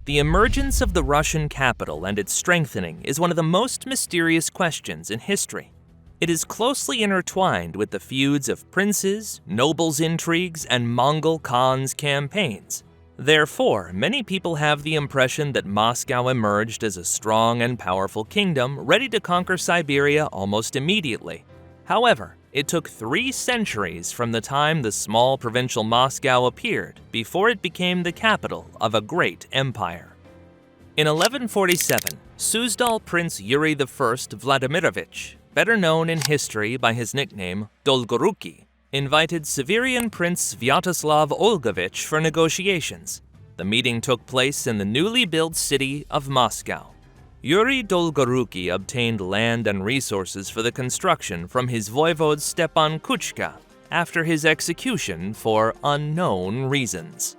The emergence of the Russian capital and its strengthening is one of the most mysterious questions in history. It is closely intertwined with the feuds of princes, nobles' intrigues, and Mongol Khans' campaigns. Therefore, many people have the impression that Moscow emerged as a strong and powerful kingdom ready to conquer Siberia almost immediately. However, it took 3 centuries from the time the small provincial Moscow appeared before it became the capital of a great empire. In 1147, Suzdal Prince Yuri I Vladimirovich, better known in history by his nickname Dolgoruki, invited Severian Prince Sviatoslav Olgovich for negotiations. The meeting took place in the newly built city of Moscow. Yuri Dolgoruki obtained land and resources for the construction from his voivode Stepan Kuchka after his execution for unknown reasons.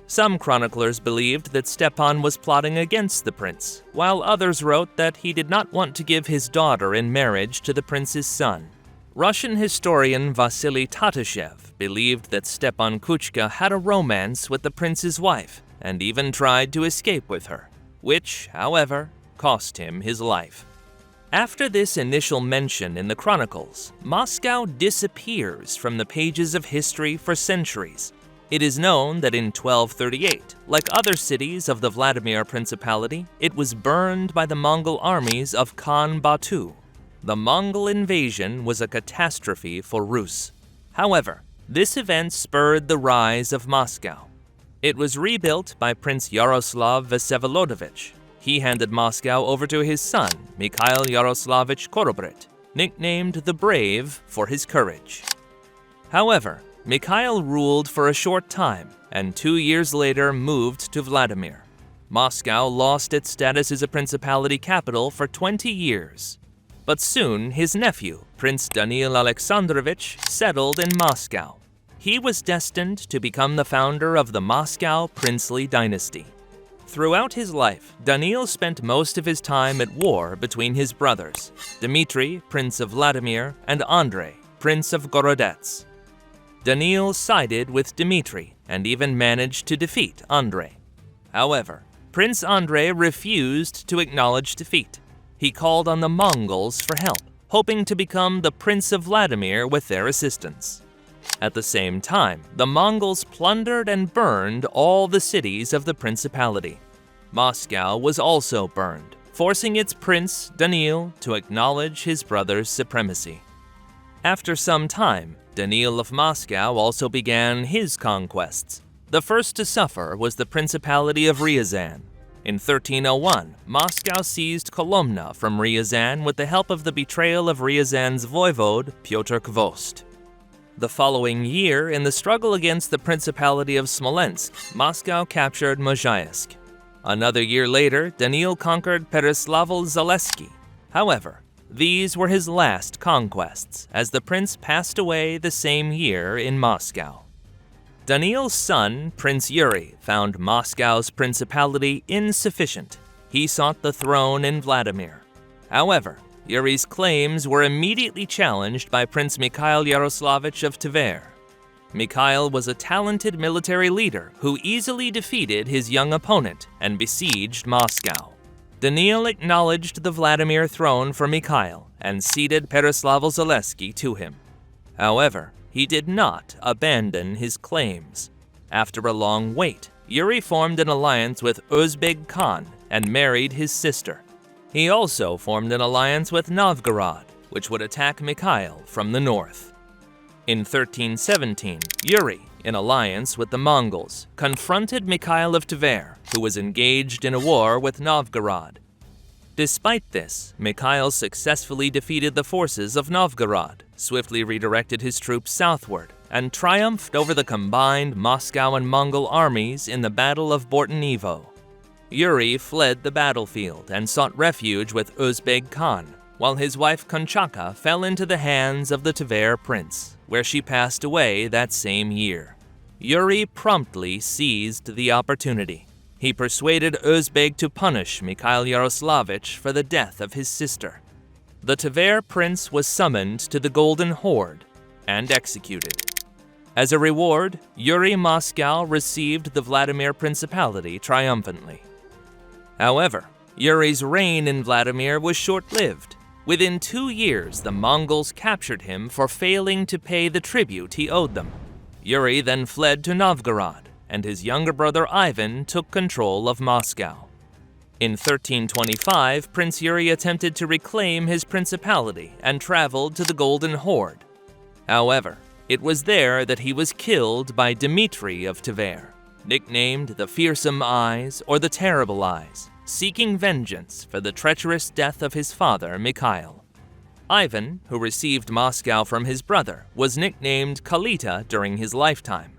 Some chroniclers believed that Stepan was plotting against the prince, while others wrote that he did not want to give his daughter in marriage to the prince's son. Russian historian Vasily Tatashev believed that Stepan Kuchka had a romance with the prince's wife and even tried to escape with her, which, however, cost him his life. After this initial mention in the chronicles, Moscow disappears from the pages of history for centuries. It is known that in 1238, like other cities of the Vladimir Principality, it was burned by the Mongol armies of Khan Batu. The Mongol invasion was a catastrophe for Rus. However, this event spurred the rise of Moscow. It was rebuilt by Prince Yaroslav Vsevolodovich. He handed Moscow over to his son, Mikhail Yaroslavich Korobrit, nicknamed the Brave for his courage. However, Mikhail ruled for a short time and 2 years later moved to Vladimir. Moscow lost its status as a principality capital for 20 years. But soon his nephew, Prince Danil Alexandrovich, settled in Moscow. He was destined to become the founder of the Moscow princely dynasty. Throughout his life, Danil spent most of his time at war between his brothers, Dmitry, Prince of Vladimir, and Andrei, Prince of Gorodets. Danil sided with Dmitry and even managed to defeat Andrei. However, Prince Andrei refused to acknowledge defeat. He called on the Mongols for help, hoping to become the Prince of Vladimir with their assistance. At the same time, the Mongols plundered and burned all the cities of the principality. Moscow was also burned, forcing its prince, Danil, to acknowledge his brother's supremacy. After some time, Danil of Moscow also began his conquests. The first to suffer was the Principality of Ryazan. In 1301, Moscow seized Kolomna from Ryazan with the help of the betrayal of Ryazan's voivode, Pyotr Gvost. The following year, in the struggle against the Principality of Smolensk, Moscow captured Mozhaisk. Another year later, Danil conquered Pereslavl-Zaleski. However, these were his last conquests, as the prince passed away the same year in Moscow. Danil's son, Prince Yuri, found Moscow's principality insufficient. He sought the throne in Vladimir. However, Yuri's claims were immediately challenged by Prince Mikhail Yaroslavich of Tver. Mikhail was a talented military leader who easily defeated his young opponent and besieged Moscow. Danil acknowledged the Vladimir throne for Mikhail and ceded Pereslavl-Zaleski to him. However, he did not abandon his claims. After a long wait, Yuri formed an alliance with Uzbeg Khan and married his sister. He also formed an alliance with Novgorod, which would attack Mikhail from the north. In 1317, Yuri, in alliance with the Mongols, confronted Mikhail of Tver, who was engaged in a war with Novgorod. Despite this, Mikhail successfully defeated the forces of Novgorod, swiftly redirected his troops southward, and triumphed over the combined Moscow and Mongol armies in the Battle of Bortnivo. Yuri fled the battlefield and sought refuge with Uzbeg Khan, while his wife Konchaka fell into the hands of the Tver prince, where she passed away that same year. Yuri promptly seized the opportunity. He persuaded Uzbeg to punish Mikhail Yaroslavich for the death of his sister. The Tver prince was summoned to the Golden Horde and executed. As a reward, Yuri Moscow received the Vladimir Principality triumphantly. However, Yuri's reign in Vladimir was short-lived. Within 2 years, the Mongols captured him for failing to pay the tribute he owed them. Yuri then fled to Novgorod, and his younger brother Ivan took control of Moscow. In 1325, Prince Yuri attempted to reclaim his principality and traveled to the Golden Horde. However, it was there that he was killed by Dmitry of Tver, nicknamed the Fearsome Eyes or the Terrible Eyes, seeking vengeance for the treacherous death of his father, Mikhail. Ivan, who received Moscow from his brother, was nicknamed Kalita during his lifetime.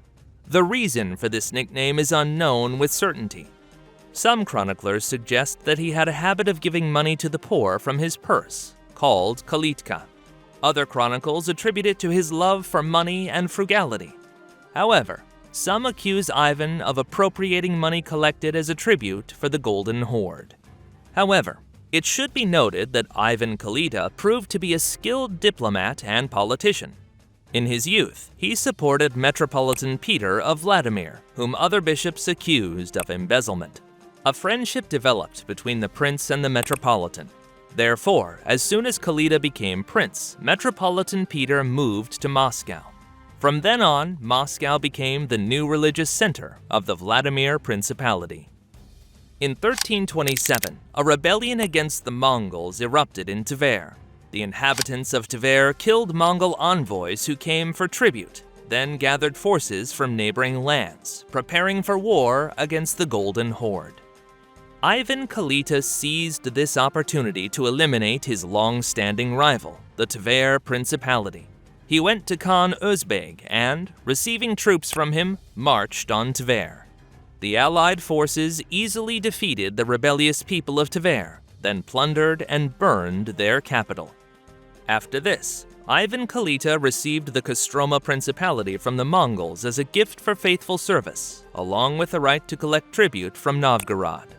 The reason for this nickname is unknown with certainty. Some chroniclers suggest that he had a habit of giving money to the poor from his purse, called Kalitka. Other chronicles attribute it to his love for money and frugality. However, some accuse Ivan of appropriating money collected as a tribute for the Golden Horde. However, it should be noted that Ivan Kalita proved to be a skilled diplomat and politician. In his youth, he supported Metropolitan Peter of Vladimir, whom other bishops accused of embezzlement. A friendship developed between the prince and the Metropolitan. Therefore, as soon as Kalita became prince, Metropolitan Peter moved to Moscow. From then on, Moscow became the new religious center of the Vladimir Principality. In 1327, a rebellion against the Mongols erupted in Tver. The inhabitants of Tver killed Mongol envoys who came for tribute, then gathered forces from neighboring lands, preparing for war against the Golden Horde. Ivan Kalita seized this opportunity to eliminate his long-standing rival, the Tver Principality. He went to Khan Özbeg and, receiving troops from him, marched on Tver. The Allied forces easily defeated the rebellious people of Tver, then plundered and burned their capital. After this, Ivan Kalita received the Kostroma Principality from the Mongols as a gift for faithful service, along with the right to collect tribute from Novgorod.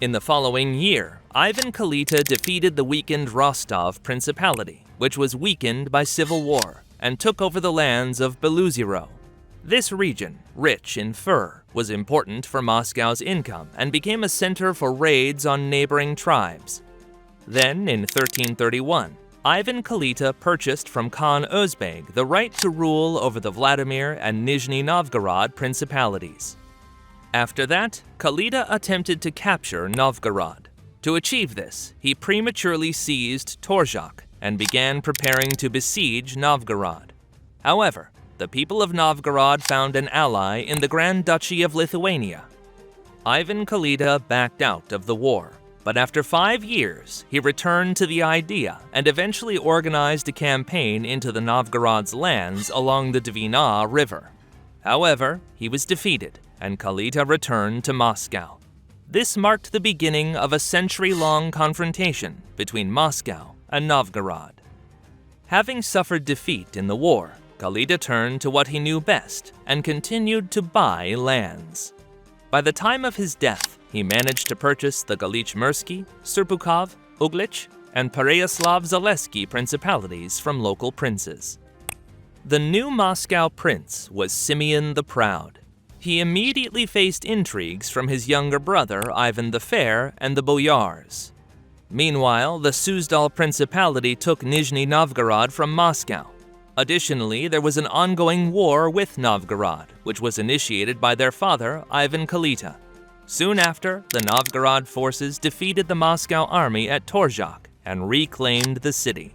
In the following year, Ivan Kalita defeated the weakened Rostov Principality, which was weakened by civil war, and took over the lands of Beluzero. This region, rich in fur, was important for Moscow's income and became a center for raids on neighboring tribes. Then, in 1331, Ivan Kalita purchased from Khan Özbeg the right to rule over the Vladimir and Nizhny Novgorod principalities. After that, Kalita attempted to capture Novgorod. To achieve this, he prematurely seized Torzhok and began preparing to besiege Novgorod. However, the people of Novgorod found an ally in the Grand Duchy of Lithuania. Ivan Kalita backed out of the war, but after 5 years, he returned to the idea and eventually organized a campaign into the Novgorod's lands along the Dvina River. However, he was defeated, and Kalita returned to Moscow. This marked the beginning of a century-long confrontation between Moscow and Novgorod. Having suffered defeat in the war, Kalita turned to what he knew best and continued to buy lands. By the time of his death, he managed to purchase the Галич-Мирский, Serpukhov, Uglich, and Pereyaslav-Zaleski principalities from local princes. The new Moscow prince was Simeon the Proud. He immediately faced intrigues from his younger brother Ivan the Fair and the Boyars. Meanwhile, the Suzdal Principality took Nizhny Novgorod from Moscow. Additionally, there was an ongoing war with Novgorod, which was initiated by their father, Ivan Kalita. Soon after, the Novgorod forces defeated the Moscow army at Torzhok and reclaimed the city.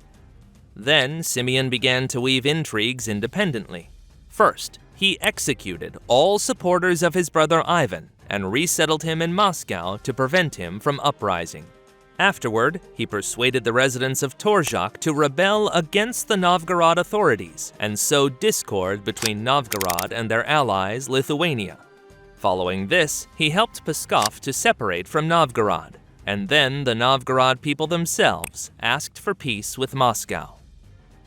Then, Simeon began to weave intrigues independently. First, he executed all supporters of his brother Ivan and resettled him in Moscow to prevent him from uprising. Afterward, he persuaded the residents of Torzhok to rebel against the Novgorod authorities and sowed discord between Novgorod and their allies, Lithuania. Following this, he helped Pskov to separate from Novgorod, and then the Novgorod people themselves asked for peace with Moscow.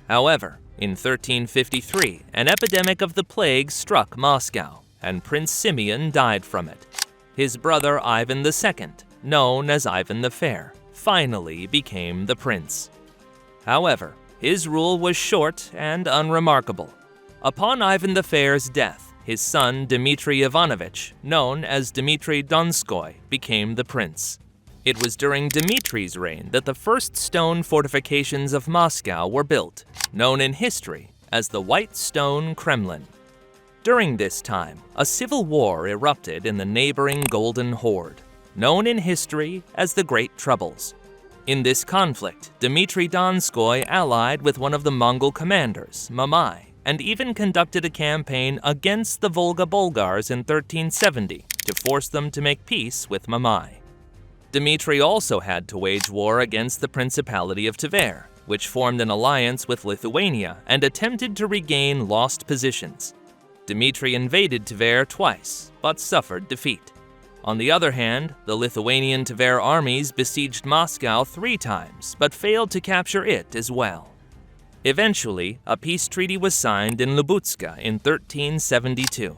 However, in 1353, an epidemic of the plague struck Moscow, and Prince Simeon died from it. His brother Ivan II, known as Ivan the Fair, finally became the prince. However, his rule was short and unremarkable. Upon Ivan the Fair's death, his son Dmitry Ivanovich, known as Dmitry Donskoy, became the prince. It was during Dmitry's reign that the first stone fortifications of Moscow were built, known in history as the White Stone Kremlin. During this time, a civil war erupted in the neighboring Golden Horde, known in history as the Great Troubles. In this conflict, Dmitry Donskoy allied with one of the Mongol commanders, Mamai, and even conducted a campaign against the Volga Bulgars in 1370 to force them to make peace with Mamai. Dmitry also had to wage war against the Principality of Tver, which formed an alliance with Lithuania and attempted to regain lost positions. Dmitry invaded Tver twice, but suffered defeat. On the other hand, the Lithuanian Tver armies besieged Moscow 3 times, but failed to capture it as well. Eventually, a peace treaty was signed in Lubutska in 1372,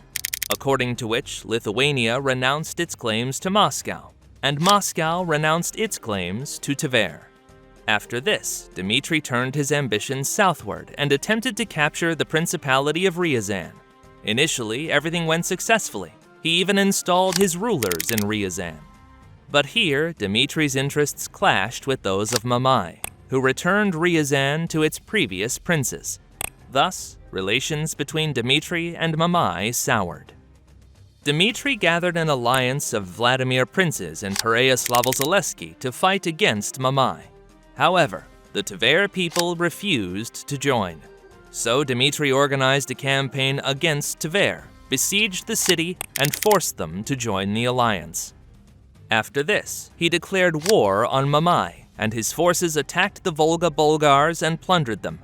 according to which Lithuania renounced its claims to Moscow, and Moscow renounced its claims to Tver. After this, Dmitry turned his ambitions southward and attempted to capture the Principality of Ryazan. Initially, everything went successfully. He even installed his rulers in Ryazan. But here, Dmitry's interests clashed with those of Mamai, who returned Ryazan to its previous princes. Thus, relations between Dmitry and Mamai soured. Dmitry gathered an alliance of Vladimir princes in Pereyaslav-Zaleski to fight against Mamai. However, the Tver people refused to join. So Dmitry organized a campaign against Tver, besieged the city, and forced them to join the alliance. After this, he declared war on Mamai, and his forces attacked the Volga Bulgars and plundered them.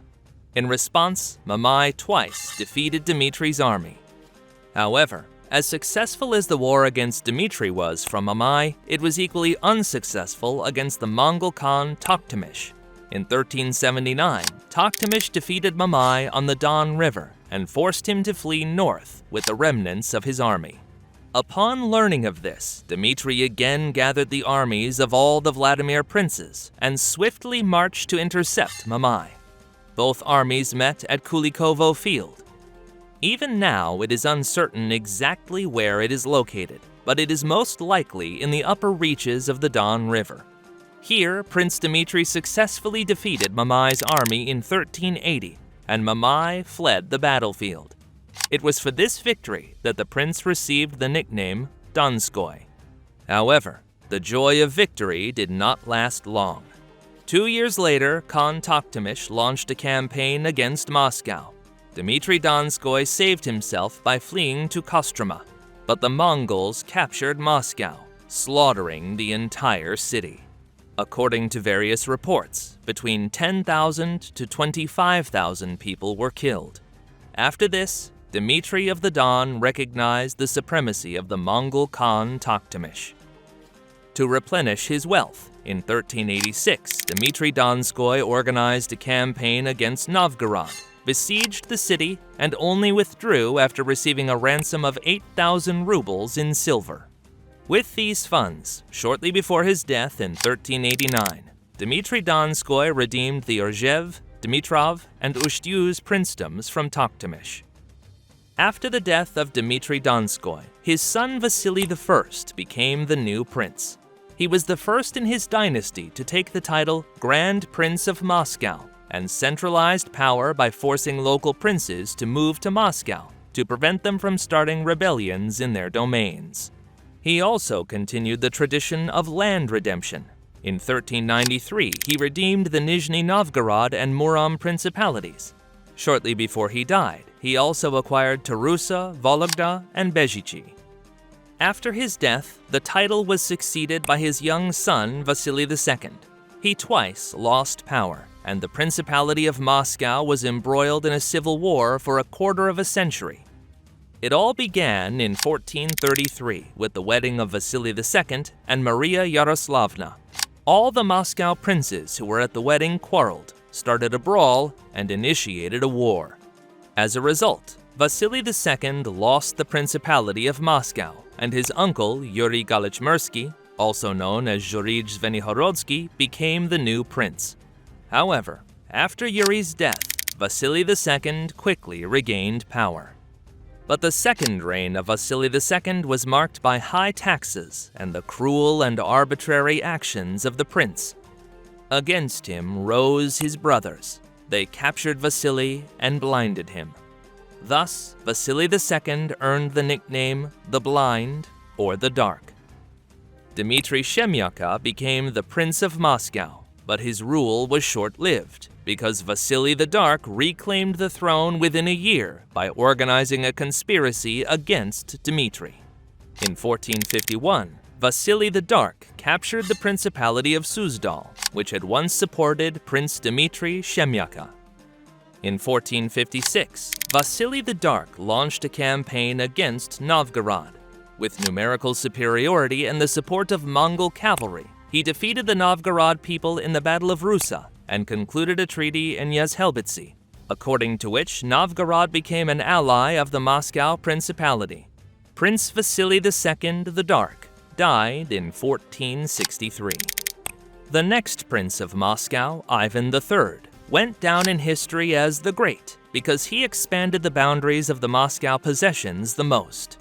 In response, Mamai twice defeated Dmitry's army. However, as successful as the war against Dmitry was from Mamai, it was equally unsuccessful against the Mongol Khan Toktamish. In 1379, Toktamish defeated Mamai on the Don River and forced him to flee north with the remnants of his army. Upon learning of this, Dmitry again gathered the armies of all the Vladimir princes and swiftly marched to intercept Mamai. Both armies met at Kulikovo Field. Even now, it is uncertain exactly where it is located, but it is most likely in the upper reaches of the Don River. Here, Prince Dmitry successfully defeated Mamai's army in 1380, and Mamai fled the battlefield. It was for this victory that the prince received the nickname Donskoy. However, the joy of victory did not last long. 2 years later, Khan Toktamish launched a campaign against Moscow. Dmitry Donskoy saved himself by fleeing to Kostroma, but the Mongols captured Moscow, slaughtering the entire city. According to various reports, between 10,000 to 25,000 people were killed. After this, Dmitry of the Don recognized the supremacy of the Mongol Khan Toktamish. To replenish his wealth, in 1386, Dmitry Donskoy organized a campaign against Novgorod, besieged the city, and only withdrew after receiving a ransom of 8,000 rubles in silver. With these funds, shortly before his death in 1389, Dmitry Donskoy redeemed the Orzhev, Dmitrov, and Ustyuz princedoms from Toktamish. After the death of Dmitry Donskoy, his son Vasily I became the new prince. He was the first in his dynasty to take the title Grand Prince of Moscow and centralized power by forcing local princes to move to Moscow to prevent them from starting rebellions in their domains. He also continued the tradition of land redemption. In 1393, he redeemed the Nizhny Novgorod and Murom principalities. Shortly before he died, he also acquired Tarusa, Vologda, and Bezhichi. After his death, the title was succeeded by his young son, Vasily II. He twice lost power, and the Principality of Moscow was embroiled in a civil war for a quarter of a century. It all began in 1433 with the wedding of Vasily II and Maria Yaroslavna. All the Moscow princes who were at the wedding quarreled, started a brawl, and initiated a war. As a result, Vasily II lost the Principality of Moscow, and his uncle, Yuri Galichmersky, also known as Zhurij Zvenihorodsky, became the new prince. However, after Yuri's death, Vasily II quickly regained power. But the second reign of Vasily II was marked by high taxes and the cruel and arbitrary actions of the prince. Against him rose his brothers. They captured Vasily and blinded him. Thus, Vasily II earned the nickname the Blind or the Dark. Dmitry Shemyaka became the Prince of Moscow, but his rule was short-lived because Vasily the Dark reclaimed the throne within a year by organizing a conspiracy against Dmitry. In 1451, Vasily the Dark captured the principality of Suzdal, which had once supported Prince Dmitry Shemyaka. In 1456, Vasily the Dark launched a campaign against Novgorod. With numerical superiority and the support of Mongol cavalry, he defeated the Novgorod people in the Battle of Rusa and concluded a treaty in Yazhelbitsy, according to which Novgorod became an ally of the Moscow Principality. Prince Vasily II the Dark died in 1463. The next Prince of Moscow, Ivan III, went down in history as the Great because he expanded the boundaries of the Moscow possessions the most.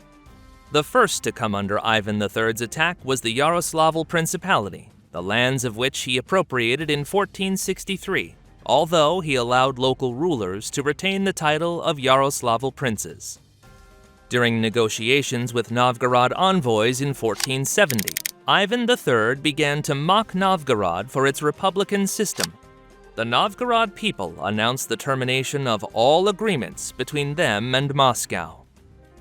The first to come under Ivan III's attack was the Yaroslavl Principality, the lands of which he appropriated in 1463, although he allowed local rulers to retain the title of Yaroslavl princes. During negotiations with Novgorod envoys in 1470, Ivan III began to mock Novgorod for its republican system. The Novgorod people announced the termination of all agreements between them and Moscow.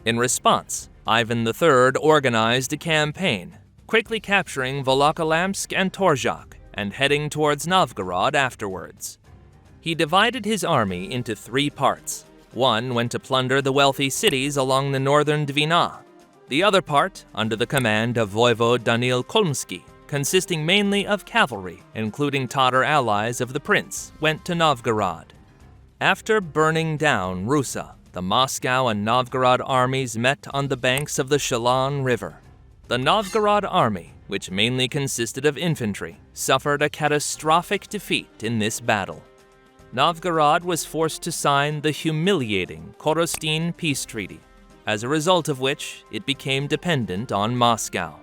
In response, Ivan III organized a campaign, quickly capturing Volokholamsk and Torzhok and heading towards Novgorod afterwards. He divided his army into three parts. One went to plunder the wealthy cities along the northern Dvina. The other part, under the command of Voivode Danil Kolmsky, consisting mainly of cavalry, including Tatar allies of the prince, went to Novgorod. After burning down Rusa, the Moscow and Novgorod armies met on the banks of the Shalon River. The Novgorod army, which mainly consisted of infantry, suffered a catastrophic defeat in this battle. Novgorod was forced to sign the humiliating Korostin peace treaty, as a result of which it became dependent on Moscow.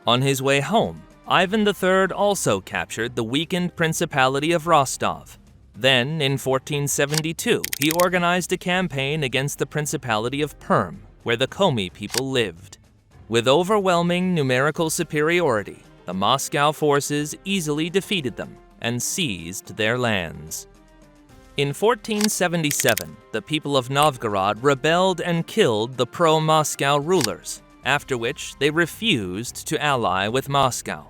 On his way home, Ivan III also captured the weakened Principality of Rostov. Then, in 1472, he organized a campaign against the Principality of Perm, where the Komi people lived. With overwhelming numerical superiority, the Moscow forces easily defeated them and seized their lands. In 1477, the people of Novgorod rebelled and killed the pro-Moscow rulers, after which they refused to ally with Moscow.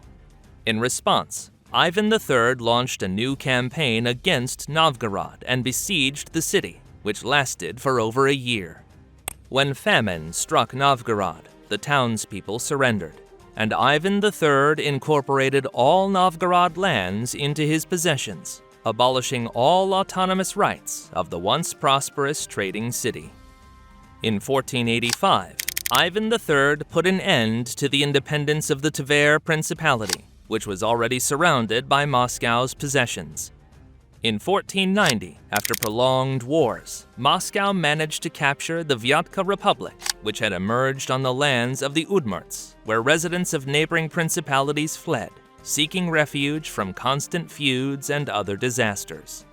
In response, Ivan III launched a new campaign against Novgorod and besieged the city, which lasted for over a year. When famine struck Novgorod, the townspeople surrendered, and Ivan III incorporated all Novgorod lands into his possessions, abolishing all autonomous rights of the once prosperous trading city. In 1485, Ivan III put an end to the independence of the Tver Principality, which was already surrounded by Moscow's possessions. In 1490, after prolonged wars, Moscow managed to capture the Vyatka Republic, which had emerged on the lands of the Udmurts, where residents of neighboring principalities fled, seeking refuge from constant feuds and other disasters.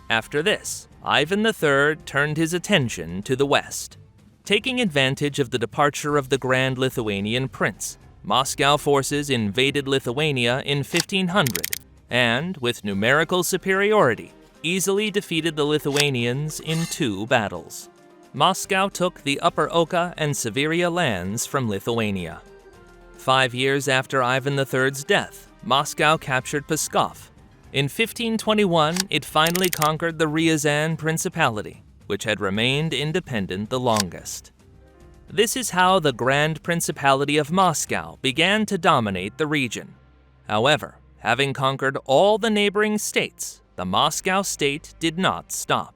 After this, Ivan III turned his attention to the west. Taking advantage of the departure of the Grand Lithuanian Prince, Moscow forces invaded Lithuania in 1500 and, with numerical superiority, easily defeated the Lithuanians in 2 battles. Moscow took the Upper Oka and Siveria lands from Lithuania. 5 years after Ivan III's death, Moscow captured Pskov. In 1521, it finally conquered the Ryazan Principality, which had remained independent the longest. This is how the Grand Principality of Moscow began to dominate the region. However, having conquered all the neighboring states, the Moscow state did not stop.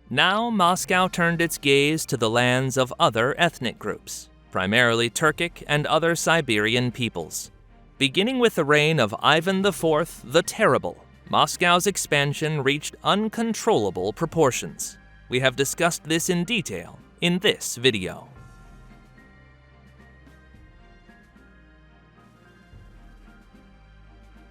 Now Moscow turned its gaze to the lands of other ethnic groups, primarily Turkic and other Siberian peoples. Beginning with the reign of Ivan IV the Terrible, Moscow's expansion reached uncontrollable proportions. We have discussed this in detail in this video.